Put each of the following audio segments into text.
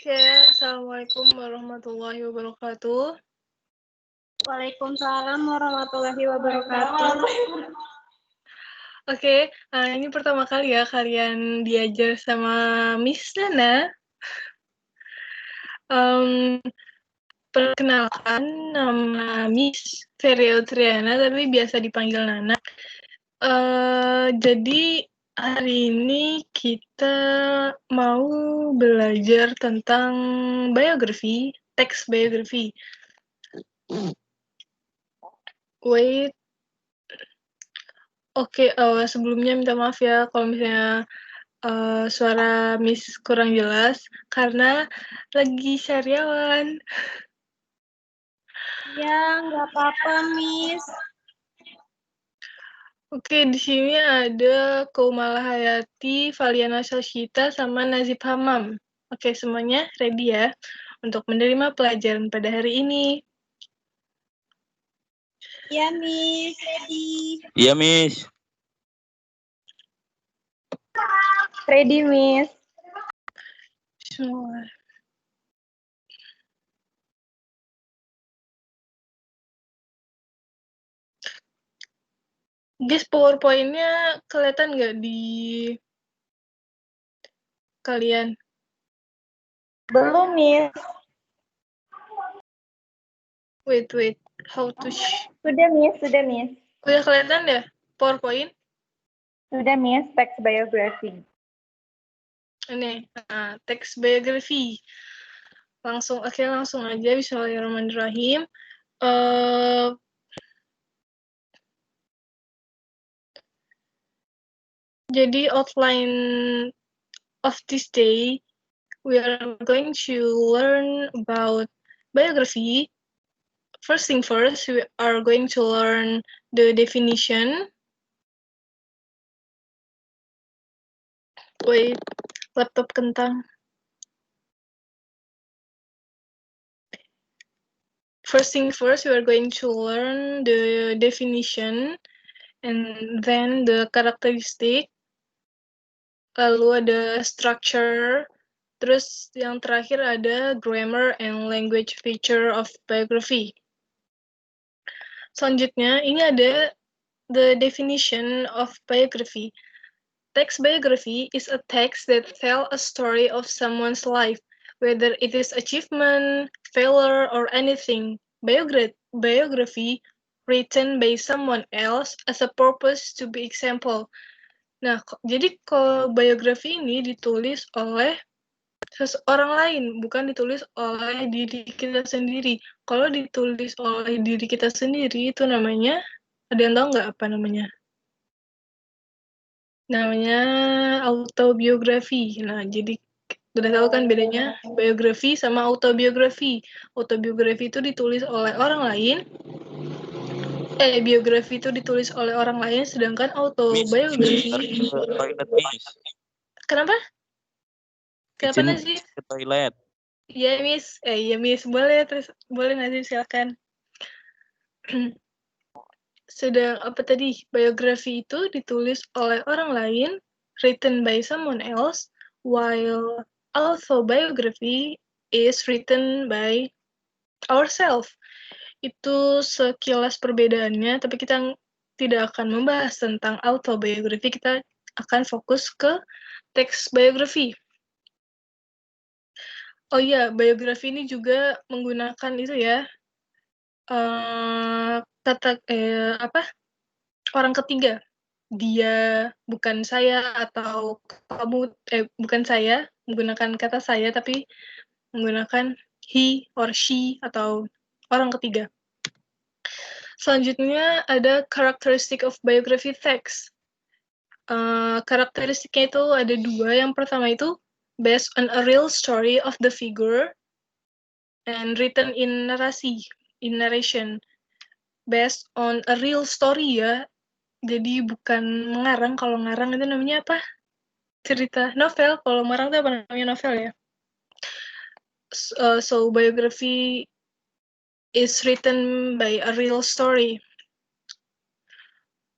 Oke, Assalamualaikum warahmatullahi wabarakatuh. Waalaikumsalam warahmatullahi wabarakatuh. Oke, ini pertama kali ya kalian diajar sama Miss Nana. Perkenalkan, nama Miss Ferio Triana, tapi biasa dipanggil Nana. Jadi hari ini kita mau belajar tentang biografi, teks biografi. Wait. Oke, sebelumnya minta maaf ya kalau misalnya suara Miss kurang jelas karena lagi sariawan. Ya, nggak apa-apa, Miss. Oke, di sini ada Koumala Hayati, Valiana Sashita, sama Nazib Hamam. Oke, semuanya ready ya untuk menerima pelajaran pada hari ini? Ya, Miss. Ready. Iya, Miss. Ready, Miss. Semua. Guys, PowerPoint-nya kelihatan nggak di kalian? Belum, Miss. Wait. How to Sudah, Miss. Udah kelihatan ya PowerPoint? Sudah, Miss. Teks biografi. Ini, teks biografi. Langsung aja. Bismillahirrahmanirrahim. Jadi outline of this day, we are going to learn about biography. First thing first, we are going to learn the definition. Wait, laptop kentang. First thing first, we are going to learn the definition, and then the characteristic, lalu ada structure, terus yang terakhir ada grammar and language feature of biography. Selanjutnya, ini ada the definition of biography. Text biography is a text that tells a story of someone's life, whether it is achievement, failure, or anything. Biography written by someone else as a purpose to be example. Nah, jadi kalau biografi ini ditulis oleh seseorang lain, bukan ditulis oleh diri kita sendiri. Kalau ditulis oleh diri kita sendiri, itu namanya, ada yang tahu nggak apa namanya? Namanya autobiografi. Nah, jadi udah tahu kan bedanya biografi sama autobiografi. Autobiografi itu ditulis oleh orang lain. Biografi itu ditulis oleh orang lain, sedangkan autobiografi. Toilet, Miss. Kenapa? Kenapa Izin Nazif? ke toilet. Iya, Miss. Iya, Miss. Boleh, terus boleh Nazif, silakan. Sedang apa tadi? Biografi itu ditulis oleh orang lain, written by someone else, while autobiography is written by ourselves. Itu sekilas perbedaannya, tapi kita tidak akan membahas tentang autobiography, kita akan fokus ke teks biografi. Oh iya, biografi ini juga menggunakan itu ya, orang ketiga. Dia, bukan saya, atau kamu, bukan saya, menggunakan kata saya, tapi menggunakan he or she, atau orang ketiga. Selanjutnya ada characteristic of biography text. Karakteristiknya itu ada dua. Yang pertama itu based on a real story of the figure and written in narration. Based on a real story ya. Jadi bukan mengarang. Kalau ngarang itu namanya apa? Cerita novel. Kalau ngarang itu apa namanya? Novel ya. So biography is written by a real story.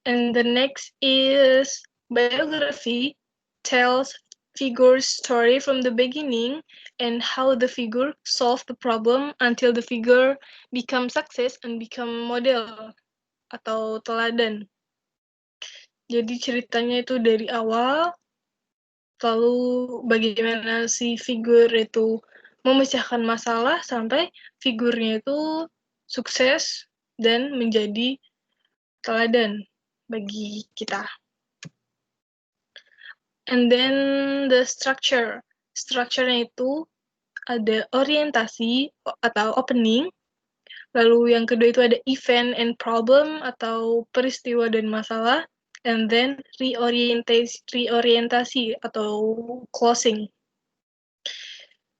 And the next is biography tells figure's story from the beginning and how the figure solve the problem until the figure become success and become model atau teladan. Jadi ceritanya itu dari awal, lalu bagaimana si figur itu memecahkan masalah sampai figurnya itu sukses dan menjadi teladan bagi kita. And then the structure. Structure-nya itu ada orientasi atau opening, lalu yang kedua itu ada event and problem atau peristiwa dan masalah, and then reorientasi atau closing.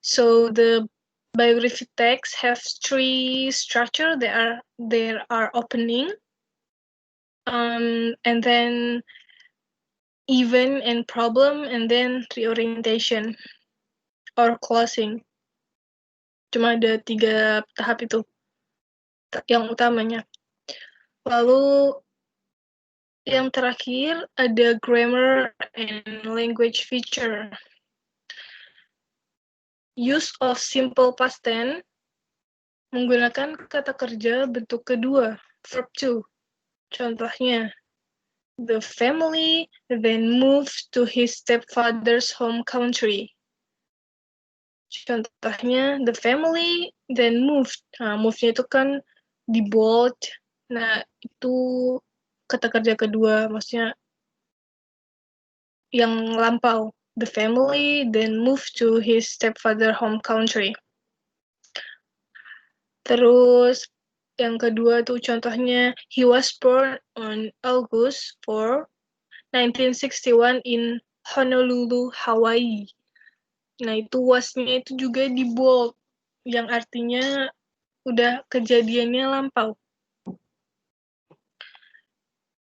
So the biography text have three structure. There are opening, and then event and problem, and then reorientation or closing. Cuma ada 3 tahap itu yang utamanya. Lalu yang terakhir ada grammar and language feature. Use of simple past tense menggunakan kata kerja bentuk kedua, verb to. Contohnya, the family then moved to his stepfather's home country. Contohnya, the family then moved. Nah, move-nya itu kan di bold. Nah, itu kata kerja kedua, maksudnya yang lampau. The family then moved to his stepfather home country. Terus yang kedua tuh contohnya, he was born on August 4, 1961 in Honolulu, Hawaii. Nah, itu was-nya itu juga di bold, yang artinya udah kejadiannya lampau.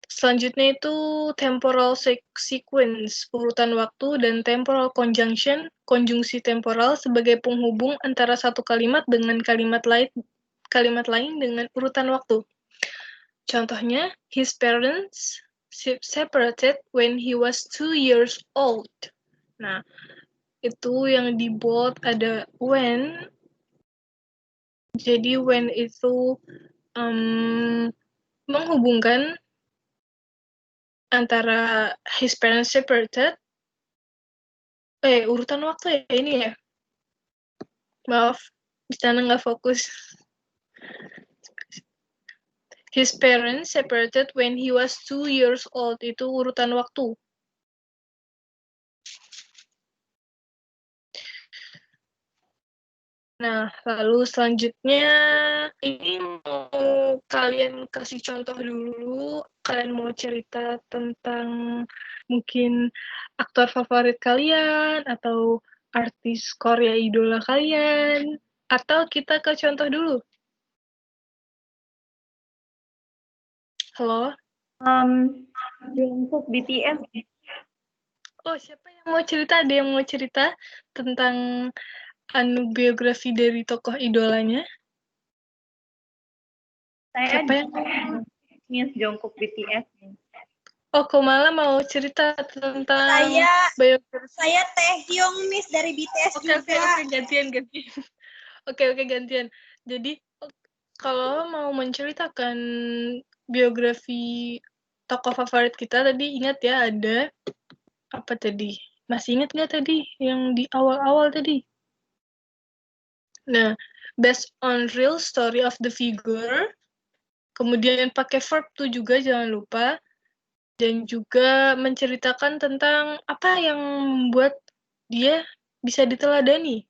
Selanjutnya itu temporal sequence, urutan waktu, dan temporal conjunction, konjungsi temporal sebagai penghubung antara satu kalimat dengan kalimat lain dengan urutan waktu. Contohnya, his parents separated when he was 2 years old. Nah, itu yang di bold ada when. Jadi when itu menghubungkan antara his parents separated. Urutan waktu ya ini ya. Maaf, di sana nggak fokus. His parents separated when he was 2 years old. Itu urutan waktu. Nah, lalu selanjutnya ini mau kalian kasih contoh dulu. Kalian mau cerita tentang mungkin aktor favorit kalian atau artis Korea idola kalian, atau kita ke contoh dulu? Halo? Jungkook BTS. Oh, siapa yang mau cerita? Ada yang mau cerita tentang biografi dari tokoh idolanya? Saya Siapa yang Miss Jungkook BTS. Oh, Komala mau cerita tentang biografi. Saya Taehyung, Miss, dari BTS Oke, juga. gantian. Oke, gantian. Jadi, kalau mau menceritakan biografi tokoh favorit kita, tadi ingat ya ada apa tadi? Masih ingat nggak tadi yang di awal-awal tadi? Nah, based on real story of the figure, kemudian pakai verb to juga jangan lupa, dan juga menceritakan tentang apa yang membuat dia bisa diteladani.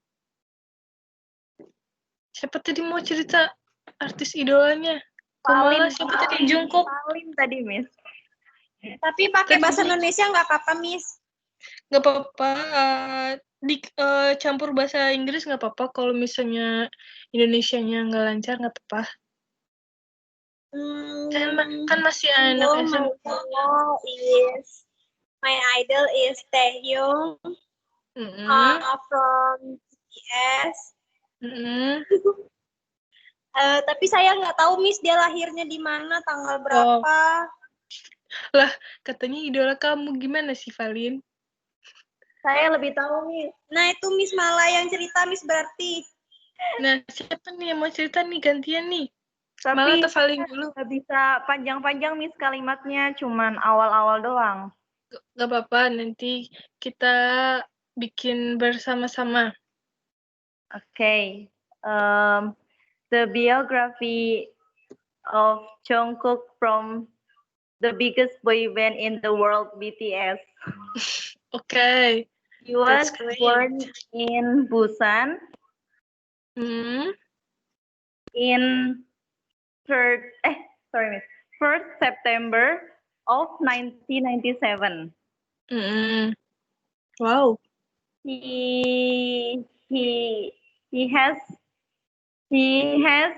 Siapa tadi mau cerita artis idolanya? Komala, siapa tadi? Jungkook. Salim tadi, Miss. Tapi pakai bahasa Indonesia nggak apa-apa, Miss. Nggak apa-apa, campur bahasa Inggris nggak apa-apa. Kalau misalnya Indonesianya nggak lancar, nggak apa-apa. Kan masih anak SMP. My idol is Taehyung from BTS. Tapi saya nggak tahu, Miss, dia lahirnya di mana, tanggal berapa. Lah, katanya idola kamu gimana sih, Valin? Saya lebih tahu, Miss. Nah, itu Miss malah yang cerita Miss berarti. Nah, siapa nih yang mau cerita nih gantian nih? Malah Tapi Tafalin dulu. nggak bisa panjang-panjang, Miss, kalimatnya. Cuman awal-awal doang. Gak apa-apa, nanti kita bikin bersama-sama. Okay. The biography of Jungkook from the biggest boy band in the world, BTS. Oke. He was That's great. born in Busan Hmm. in 1st September of 1997. Mm-mm. Wow. He has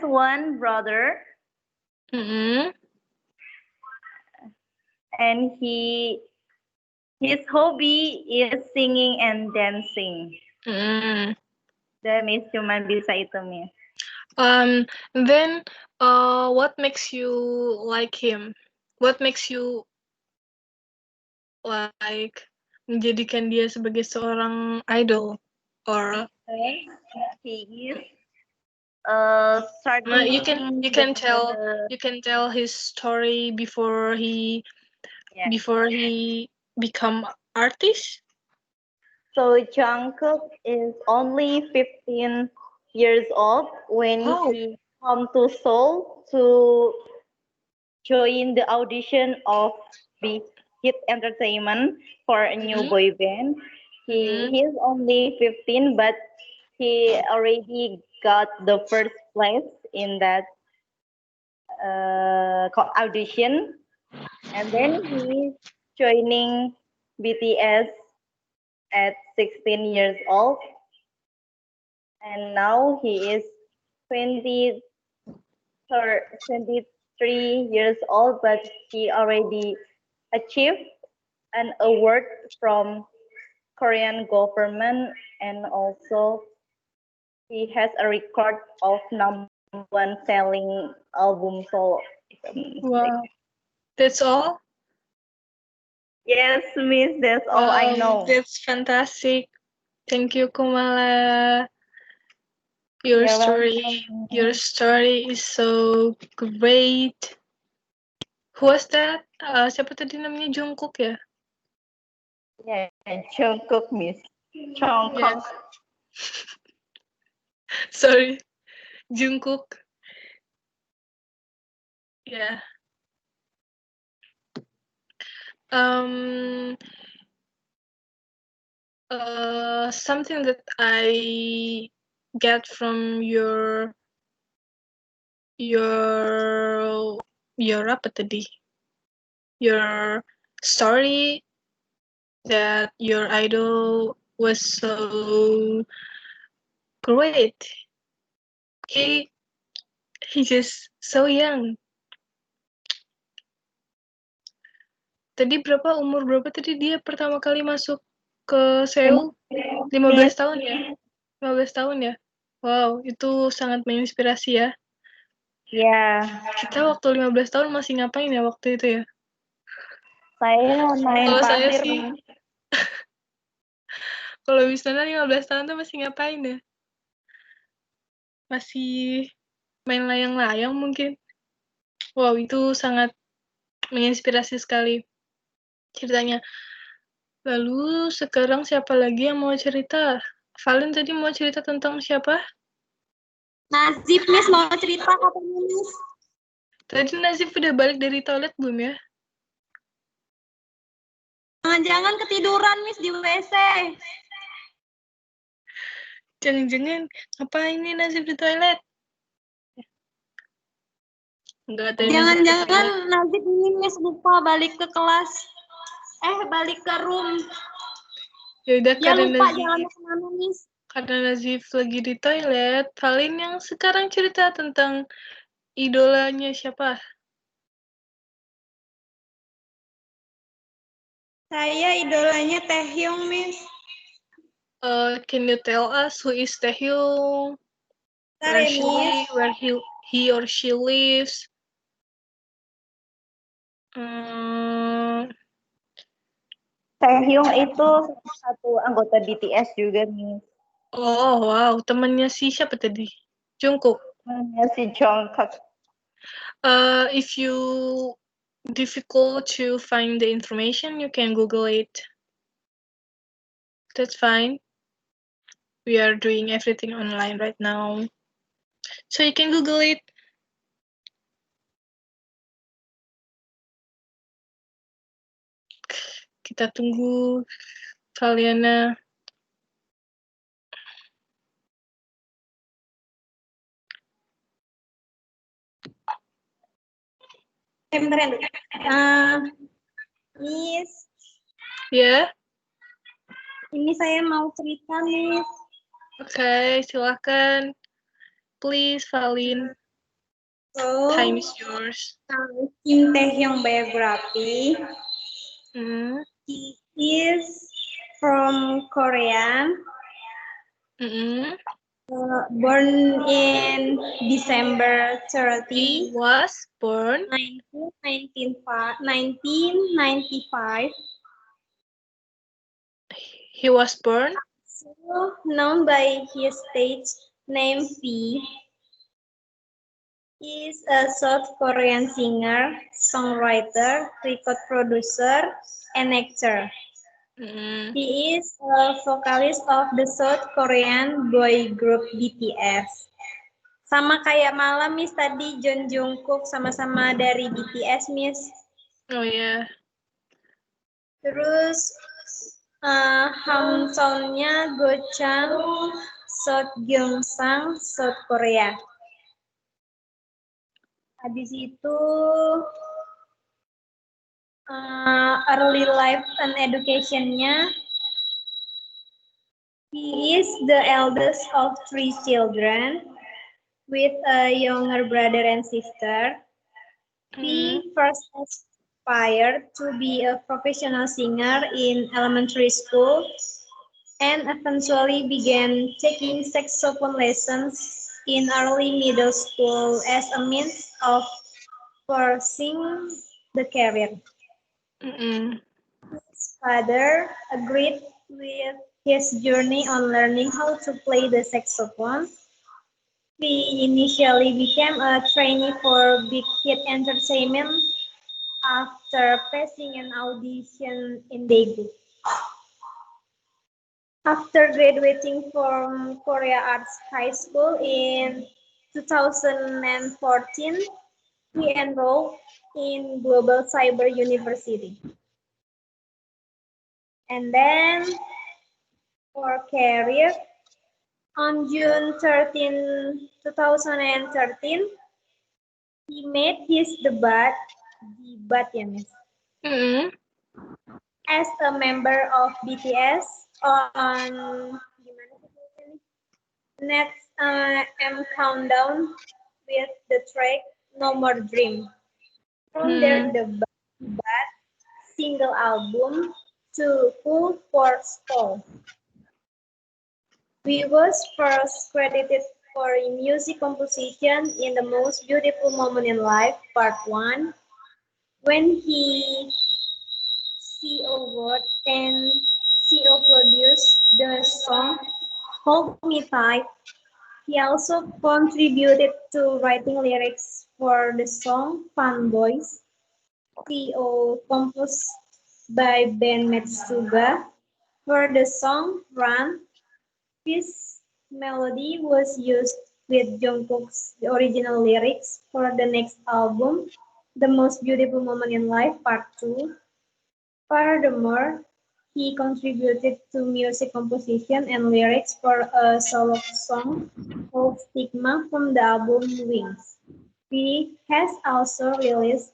one brother, Mm-mm. and his hobby is singing and dancing. Mm-mm. Dan Miss cuma bisa itu, Miss. Then, what makes you like him? What makes you like menjadikan dia sebagai seorang idol? Or He is starting. you can tell his story before he Yeah. become artist. So Jungkook is only 15 years old when Wow. he come to Seoul to join the audition of Big Hit Entertainment for a new Mhm. boy band. Mhm. He is only 15, but he already got the first place in that audition, and then he joining BTS at 16 years old, and now he is 20 or 23 years old, but he already achieved an award from Korean government, and also he has a record of #1 selling album solo. if I'm not mistaken. Wow. That's all? Yes, Miss, that's all I Wow, know. that's fantastic. Thank you, Kumala. Your You're story is so great. Who was that? Siapa tadi namanya Jungkook ya? Yeah, Jungkook, Miss. Jungkook. Yes. Sorry, Jungkook. Yeah. Um. Something that I get from your apa tadi? Your story that your idol was so great. He just so young. Tadi umur berapa tadi dia pertama kali masuk ke Seoul? 15 tahun ya? 15 tahun ya? Wow, itu sangat menginspirasi ya. Ya, Kita waktu 15 tahun masih ngapain ya waktu itu ya? saya main Kalau saya pasir. sih, kalau misalnya 15 tahun tuh masih ngapain ya? Masih main layang-layang mungkin. Wow, itu sangat menginspirasi sekali ceritanya. Lalu sekarang siapa lagi yang mau cerita? Valen tadi mau cerita tentang siapa? Nazib Miss mau cerita katanya Miss. Tadi Nazif udah balik dari toilet belum ya? Jangan-jangan ketiduran Miss di WC. Jangan-jangan ngapain nih Nazif di toilet? Enggak ada Jangan-jangan Nazib ini Miss lupa balik ke kelas. Balik ke room. Ya udah, Dia lupa jalannya kemana Miss. karena Nazif lagi di toilet, Valen yang sekarang cerita tentang idolanya siapa? Saya idolanya Taehyung Miss. Can you tell us who is Taehyung? Where he or she lives? Taehyung itu satu anggota BTS juga, Miss. Oh, wow. Temannya si siapa tadi? Jungkook. Namanya si Jungkook. If you difficult to find the information, you can Google it. That's fine. We are doing everything online right now. So you can Google it. Kita tunggu Valiana. Bentar ya, Miss, Ya, ini saya mau cerita, Miss. oke, silakan. Please, Valin. So, Time is yours. Kim Taehyung biography. Hmm. He is from Korea, Mm-mm. born in December 30, He was born. 1995. He was born. So, known by his stage name V. He is a South Korean singer, songwriter, record producer, and actor. Mm-mm. He is a vocalist of the South Korean boy group BTS. Sama kayak malam, Miss, tadi John Jungkook sama-sama dari BTS, Miss. Oh yeah. Terus hometown-nya Gochang, South Gyeongsang, South Korea. Habis itu early life and education-nya, he is the eldest of 3 children with a younger brother and sister. He first aspired to be a professional singer in elementary school and eventually began taking saxophone lessons in early middle school as a means of pursuing the career. Mm-mm. His father agreed with his journey on learning how to play the saxophone. He initially became a trainee for Big Hit Entertainment after passing an audition in Daegu. After graduating from Korea Arts High School in 2014, he enrolled in Global Cyber University. And then for career, on June 13, 2013, he made his debut ya, Miss, Mm-mm. as a member of BTS on Next M Countdown with the track No More Dream. From their debut single album to Full Force Fall. We was first credited for music composition in The Most Beautiful Moment in Life, Part 1, when he co-wrote and co-produced the song Hold Me Tight. He also contributed to writing lyrics for the song Fun Boys, composed by Ben Metsuga. For the song Run, this melody was used with Jungkook's original lyrics for the next album, The Most Beautiful Moment in Life, Part 2. Furthermore, he contributed to music composition and lyrics for a solo song called Stigma from the album Wings. He has also released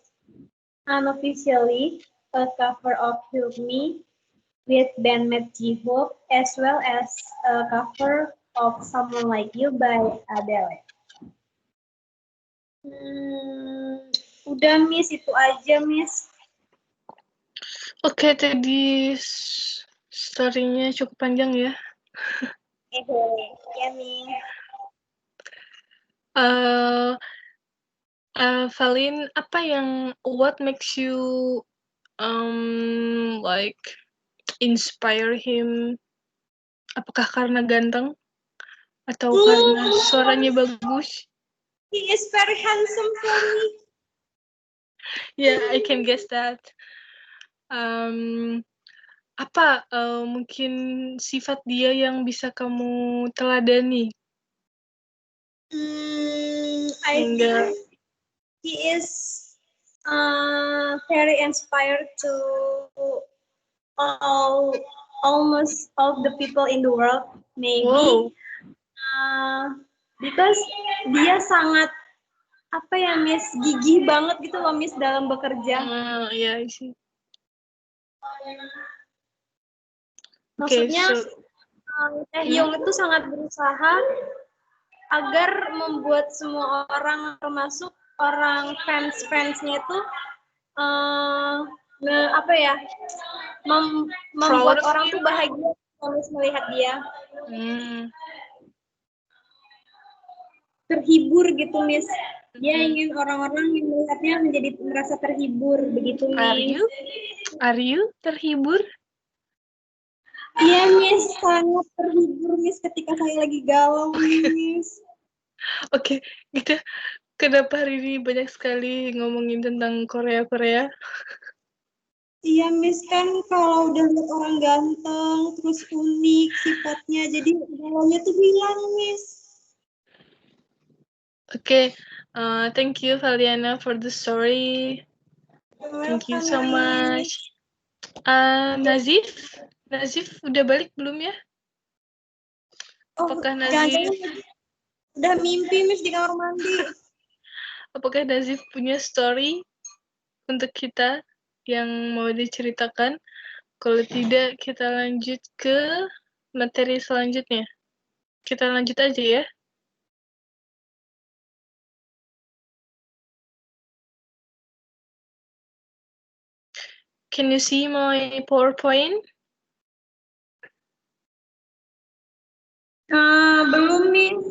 unofficially a cover of Help Me with bandmate J-Hope, as well as a cover of Someone Like You by Adele. Udah, Miss, itu aja, Miss. Oke, tadi story-nya cukup panjang ya. Ya, Miss. Valin, what makes you like inspire him? Apakah karena ganteng? Atau karena suaranya bagus? He is very handsome for me. Yeah, I can guess that. Apa mungkin sifat dia yang bisa kamu teladani? I Hingga think he is very inspired to almost all the people in the world, maybe. wow, Because dia sangat apa ya Miss, gigih banget gitu loh Miss dalam bekerja. yeah, I see. Maksudnya Okay, Taehyung itu sangat berusaha agar membuat semua orang, termasuk orang fans-fansnya itu apa ya, membuat Proud of orang tuh bahagia harus melihat dia. Terhibur gitu Miss. Dia ingin orang-orang yang melihatnya menjadi merasa terhibur begitu Miss. Are you terhibur? Iya Miss, sangat terhibur Miss ketika saya lagi galau Miss. Oke, kita kenapa hari ini banyak sekali ngomongin tentang Korea? Iya Miss, kan kalau udah lihat orang ganteng, terus unik sifatnya, jadi galaunya tuh hilang Miss. Okay, thank you Valiana for the story. Thank you so much. Nazif udah balik belum ya? Apakah Nazif udah mimpi Miss di kamar mandi? Apakah Nazif punya story untuk kita yang mau diceritakan? Kalau tidak, kita lanjut ke materi selanjutnya. Kita lanjut aja ya. Can you see my PowerPoint? Belum Miss.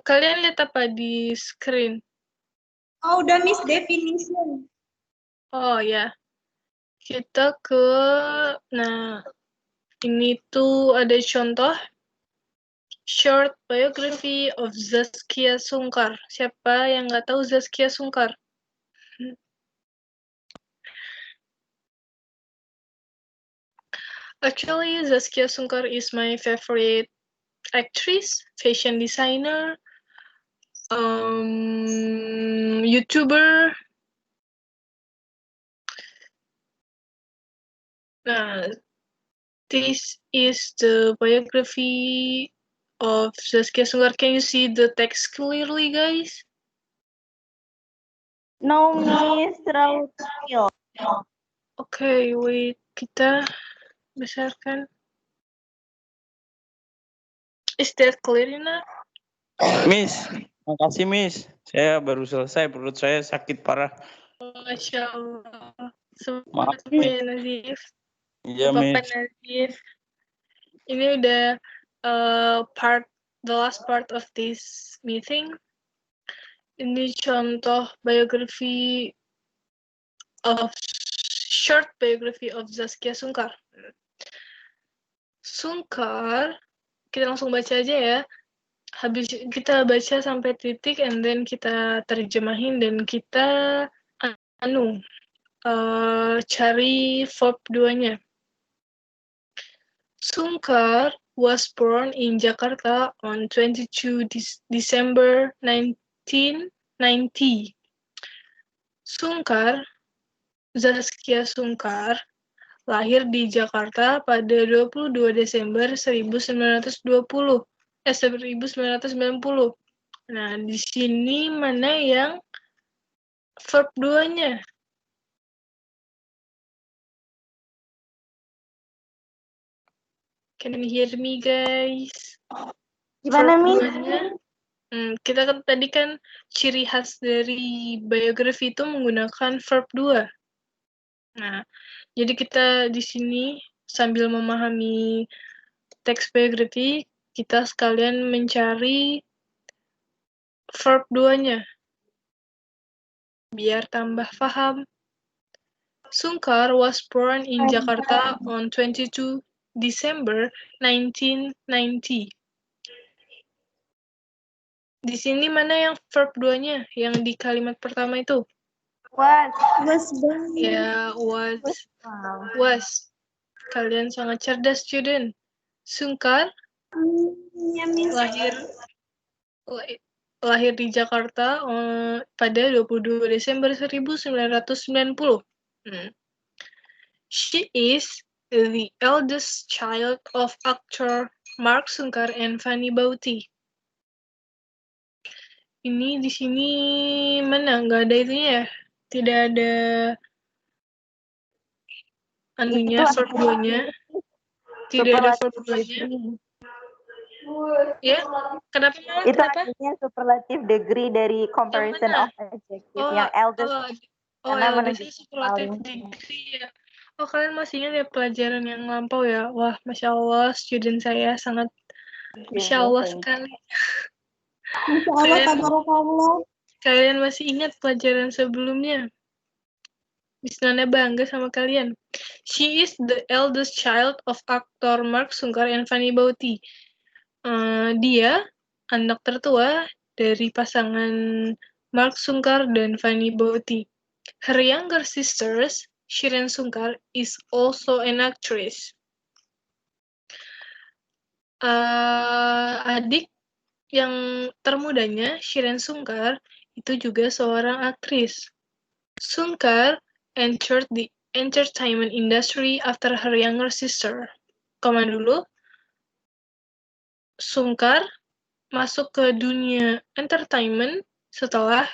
Kalian lihat apa di screen? Oh, udah Miss, definition. Oh ya, kita ke, nah ini tuh ada contoh short biography of Zaskia Sungkar. Siapa yang nggak tahu Zaskia Sungkar? Actually, Zaskia Sungkar is my favorite actress, fashion designer, YouTuber. Nah, this is the biography of Zaskia Sungkar. Can you see the text clearly, guys? No, Miss, terlalu kecil. Okay, wait. Kita besarkan. Is that clear enough? Miss, makasih Miss. Saya baru selesai, perut saya sakit parah. Masya Allah. Maaf, Semangat ya Nazif. Iya Bapak Miss. Nazif. Ini udah the last part of this meeting. Ini contoh short biography of Zaskia Sungkar. Sungkar, kita langsung baca aja ya. Habis kita baca sampai titik, and then kita terjemahin dan kita cari verb 2-nya. Sungkar was born in Jakarta on 22 December 1990. Zaskia Sungkar lahir di Jakarta pada 22 Desember 1990. 1990. Nah, di sini mana yang verb 2-nya? Can you hear me, guys? Gimana, Miss? Kita kan tadi kan ciri khas dari biografi itu menggunakan verb 2. Nah, jadi kita di sini sambil memahami teks biografi, kita sekalian mencari verb 2-nya. Biar tambah paham. Sungkar was born in Jakarta on 22 December 1990. Di sini mana yang verb 2-nya? Yang di kalimat pertama itu? Was born. Ya, was. Kalian sangat cerdas, student. Sungkar Ya, Miss. lahir di Jakarta pada 22 Desember 1990. She is the eldest child of actor Mark Sungkar and Fanny Bauti. Ini di sini mana? Nggak ada itunya ya? Tidak ada anunya, verb 2-nya. Tidak ada verb 2-nya. Ya, kenapa? Itu artinya superlative degree dari comparison of adjective yang eldest. Karena eldest superlative degree ya. Oh, kalian masih ingat ya pelajaran yang lampau ya? Wah, Masya Allah, student saya sangat Masya Allah sekali. Masya Allah, tabarakallah. Kalian masih ingat pelajaran sebelumnya? Miss Nana bangga sama kalian. She is the eldest child of actor Mark Sungkar and Fanny Bauti. Dia anak tertua dari pasangan Mark Sungkar dan Fanny Bauti. Her younger sisters, Shiren Sungkar, is also an actress. Adik yang termudanya, Shiren Sungkar, itu juga seorang aktris. Sungkar entered the entertainment industry after her younger sister. Koma dulu. Sungkar masuk ke dunia entertainment setelah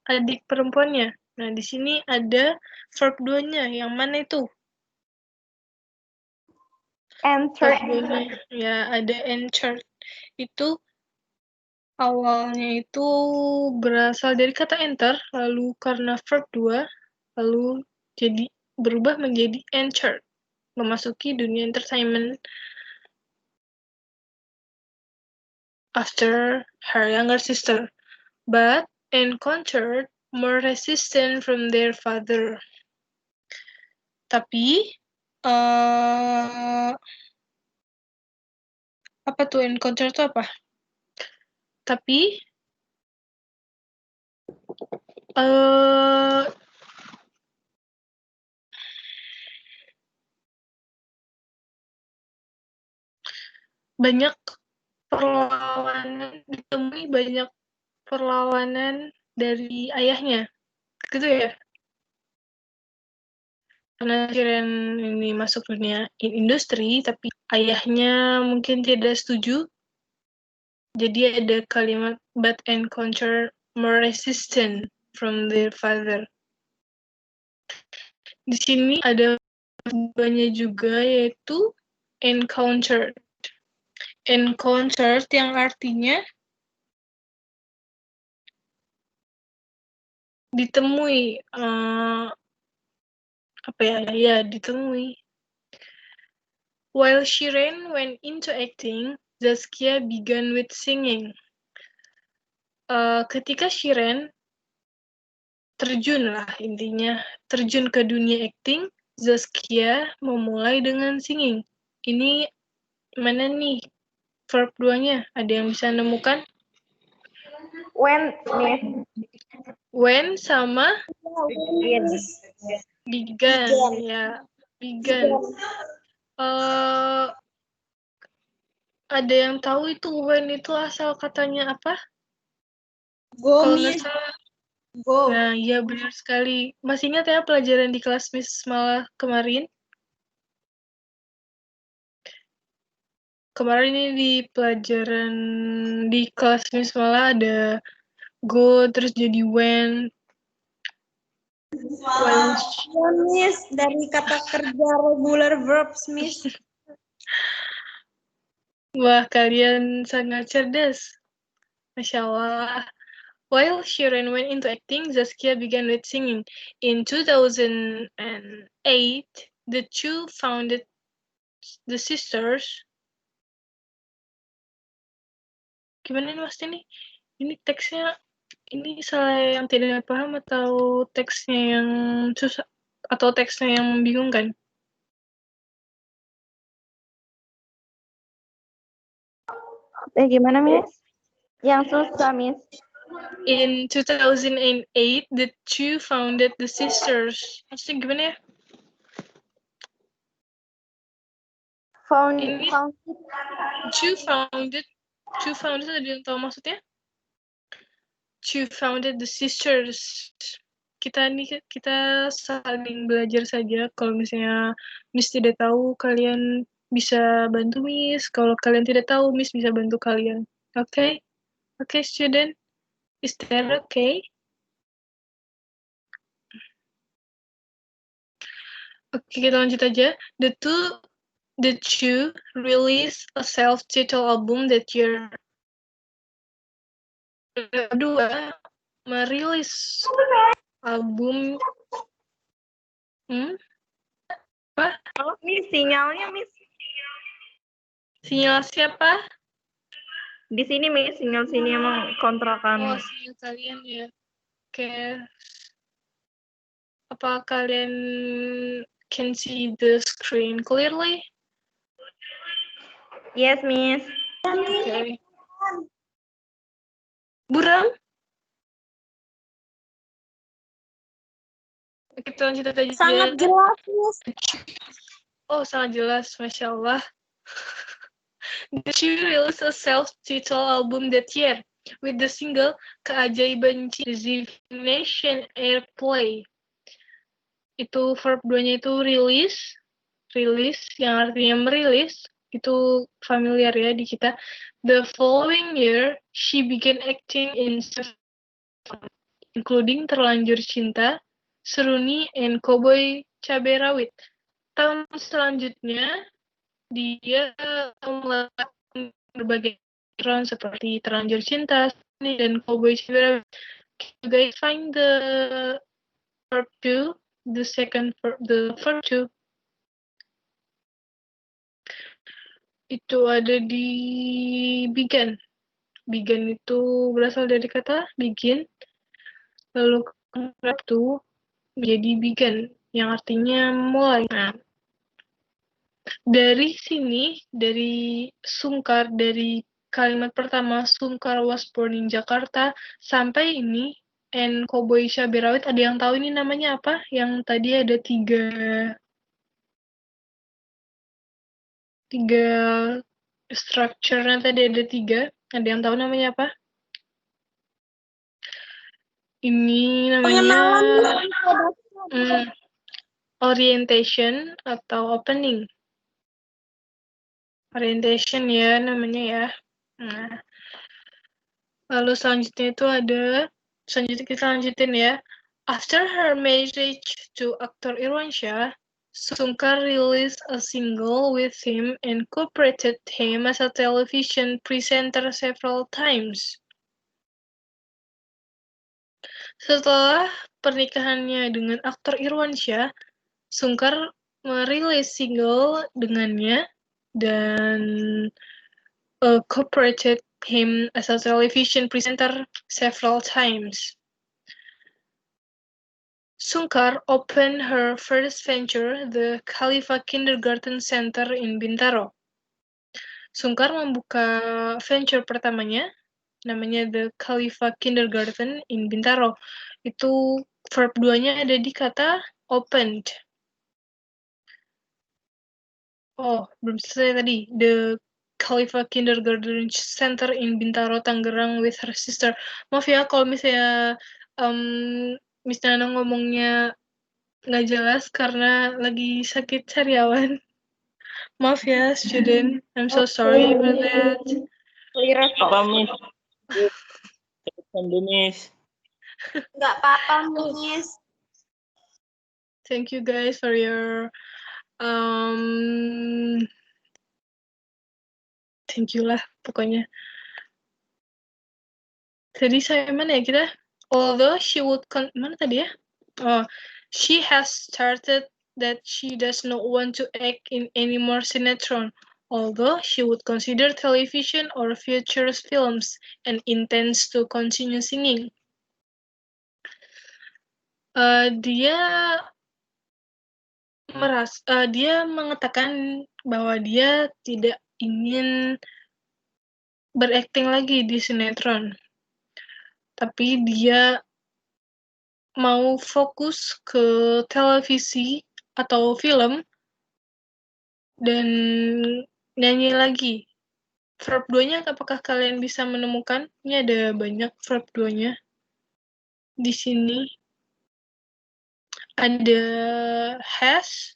adik perempuannya. Nah, di sini ada verb 2-nya. Yang mana itu? Entered. Verb 2-nya. Ya, ada entered. Itu awalnya itu berasal dari kata enter, lalu karena verb 2, lalu jadi berubah menjadi entered, memasuki dunia entertainment after her younger sister, but encountered more resistance from their father. Tapi, apa tuh encounter itu apa? Tapi, banyak perlawanan, ditemui banyak perlawanan dari ayahnya, gitu ya? Karena Shiren ini masuk dunia industri, tapi ayahnya mungkin tidak setuju. Jadi ada kalimat but encounter more resistance from their father. Di sini ada banyak juga, yaitu encountered. Encountered yang artinya ditemui, ditemui. While Shiren went into acting, Zaskia began with singing. Ketika Shiren terjun ke dunia acting, Zaskia memulai dengan singing. Ini mana nih verb 2-nya? Ada yang bisa nemukan? When, Miss. When sama began. Ya, began. Ada yang tahu itu when itu asal katanya apa? Go, Kalau nggak Miss. salah. Go. Nah, iya benar sekali. Masih ingat ya pelajaran di kelas Miss malah kemarin? Kemarin ini di pelajaran di kelas Miss malah ada go terus jadi when. Ya, Miss, dari kata kerja regular verbs, Miss. Wah, kalian sangat cerdas. Masya Allah. While Shiren went into acting, Zaskia began with singing. In 2008, the two founded the sisters. Gimana ini Mas ini? Ini teksnya, ini saya yang tidak paham atau teksnya yang susah? atau teksnya yang membingungkan? Gimana, Miss? Yang susah, Miss. In 2008, the two founded the sisters. Maksudnya gimana ya? Ini two founded ada yang tahu maksudnya? Two founded the sisters. Kita saling belajar saja. Kalau misalnya Miss tidak tahu, kalian bisa bantu Miss. Kalau kalian tidak tahu, Miss bisa bantu kalian. Okay? Okay, student? Is that okay? Oke, kita lanjut aja. The two release a self-titled album that year. Kedua, merilis album. Apa? Oh, Miss, sinyalnya, Miss. Sinyal siapa? Di sini, Miss, sinyal sini emang kontrakan. Oh, sinyal kalian ya. Oke. Apa kalian can see the screen clearly? Yes, Miss. Okay. Buram? Kita lanjut aja. Sangat jelas, Miss. Oh, sangat jelas. Masya Allah. She released a self-titled album that year with the single Keajaiban Cinta, Divination Airplay. Itu verb 2-nya itu release yang artinya merilis. Itu familiar ya di kita. The following year, she began acting in including Terlanjur Cinta, Seruni, and Cowboy Cabai Rawit. Tahun selanjutnya, dia melakukan berbagai peran seperti Terlanjur Cinta, Seruni, dan Cowboy Cabai Rawit. You guys find the verb 2, the verb 2. Itu ada di began. Began itu berasal dari kata begin, lalu verb to menjadi began, yang artinya mulai. Nah, dari sini, dari Sungkar, dari kalimat pertama, Sungkar was born in Jakarta, sampai ini, and Cowboy Cabai Rawit, ada yang tahu ini namanya apa? Yang tadi ada tiga structure-nya tadi ada 3. Ada yang tahu namanya apa? Ini namanya orientation atau opening. Orientation ya namanya ya. Nah, lalu selanjutnya itu selanjutnya kita lanjutin ya. After her marriage to actor Irwansyah, Sungkar released a single with him and cooperated him as a television presenter several times. Setelah pernikahannya dengan aktor Irwansyah, Sungkar merilis single dengannya dan cooperated him as a television presenter several times. Sungkar opened her first venture, the Khalifa Kindergarten Center in Bintaro. Sungkar membuka venture pertamanya, namanya The Khalifa Kindergarten in Bintaro. Itu verb 2-nya ada di kata opened. Oh, belum selesai tadi. The Khalifa Kindergarten Center in Bintaro, Tangerang with her sister. Maaf ya kalau misalnya Miss Nana ngomongnya nggak jelas karena lagi sakit sariawan. Maaf ya, student. I'm so sorry for that. Apa, Miss? Miss. Nggak apa-apa, Miss. Thank you guys for your thank you lah pokoknya. Tadi saya mana ya kita? Although she would mana tadi ya? Oh, she has started that she does not want to act in any more sinetron. Although she would consider television or feature films and intends to continue singing. Dia dia mengatakan bahwa dia tidak ingin berakting lagi di sinetron, tapi dia mau fokus ke televisi atau film dan nyanyi lagi. Verb 2-nya apakah kalian bisa menemukan? Ini ada banyak verb 2-nya di sini. Ada has,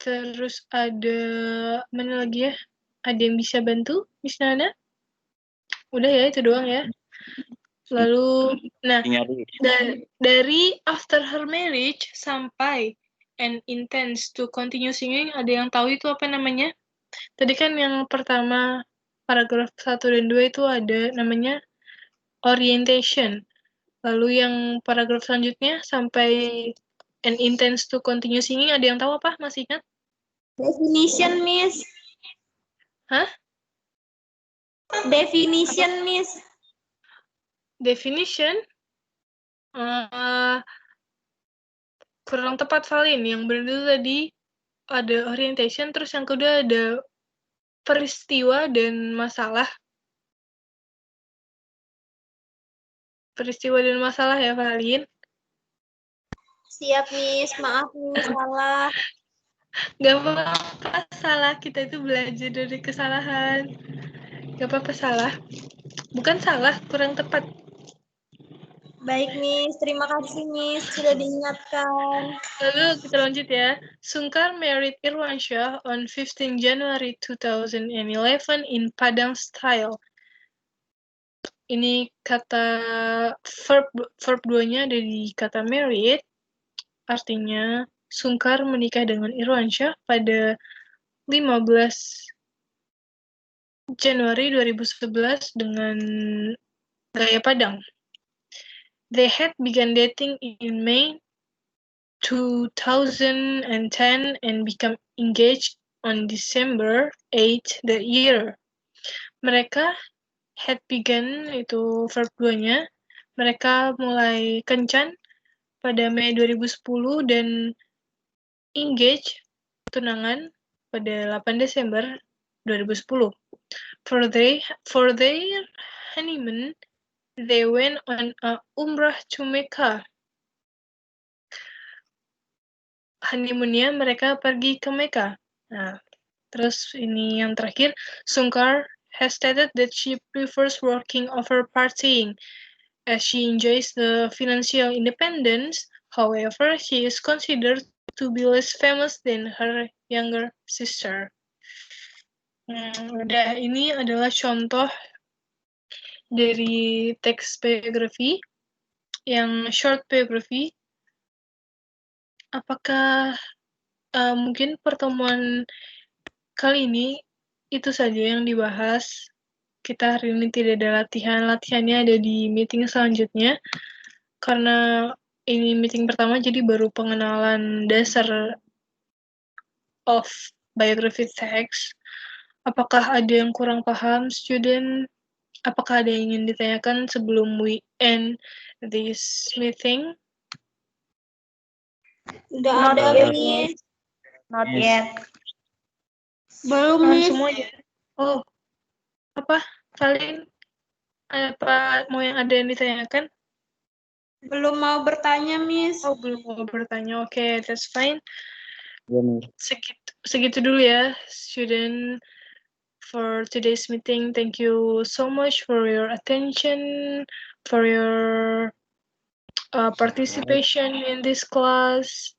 terus ada mana lagi ya? Ada yang bisa bantu, Miss Nana? Udah ya, itu doang ya. Lalu, nah, Nyari. dari after her marriage sampai and intends to continue singing, ada yang tahu itu apa namanya? Tadi kan yang pertama, paragraf 1 dan 2 itu ada namanya orientation. Lalu yang paragraf selanjutnya sampai and intends to continue singing, ada yang tahu apa? Masih ingat? Definition, Miss. Hah? Definition, Miss. Definition? Kurang tepat, Valin. Yang benar itu tadi ada orientation, terus yang kedua ada peristiwa dan masalah. Peristiwa dan masalah ya, Valin. Siap, Miss. Maaf, Miss. Salah. Gak apa-apa salah, kita itu belajar dari kesalahan. Gak apa-apa salah. Bukan salah, kurang tepat. Baik, Miss. Terima kasih, Miss. Sudah diingatkan. Lalu kita lanjut ya. Sungkar married Irwansyah on 15 January 2011 in Padang style. Ini kata verb 2-nya ada di kata married, artinya Sungkar menikah dengan Irwansyah pada 15 Januari 2011 dengan gaya Padang. They had begun dating in May 2010 and become engaged on December 8 that year. Mereka had begun, itu verb 2-nya, mereka mulai kencan pada Mei 2010 dan engage, tunangan, pada 8 Desember 2010. For their honeymoon, they went on a umrah to Mecca. Honeymoon-nya mereka pergi ke Mecca. Nah, terus ini yang terakhir, Sungkar has stated that she prefers working over partying, as she enjoys the financial independence. However, she is considered to be less famous than her younger sister. Udah, ini adalah contoh dari teks biografi yang short biography. Apakah mungkin pertemuan kali ini itu saja yang dibahas? Kita hari ini tidak ada latihan. Latihannya ada di meeting selanjutnya. Karena ini meeting pertama, jadi baru pengenalan dasar of biography text. Apakah ada yang kurang paham, student? Apakah ada yang ingin ditanyakan sebelum we end this meeting? Udah ada, Miss. Not Yes. yet. Belum, Paham Miss. semua ya? Oh, apa? Kalian apa mau yang ada yang ditanyakan? Belum mau bertanya, Miss. Oh, belum mau bertanya. Oke, that's fine. Ya, Miss. Segitu dulu ya, student, for today's meeting. Thank you so much for your attention, for your participation in this class.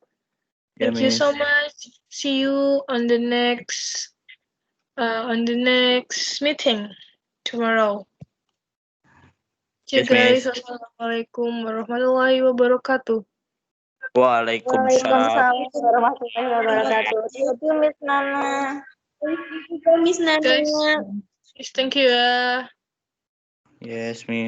Ya, Thank you Miss. so much. See you on the next meeting tomorrow. See you Yes, Miss. guys. Assalamualaikum warahmatullahi wabarakatuh. Waalaikumsalam. warahmatullahi wabarakatuh. Thank you, Miss Nana. Miss Nana. Guys, thank you ya. Yes, Miss.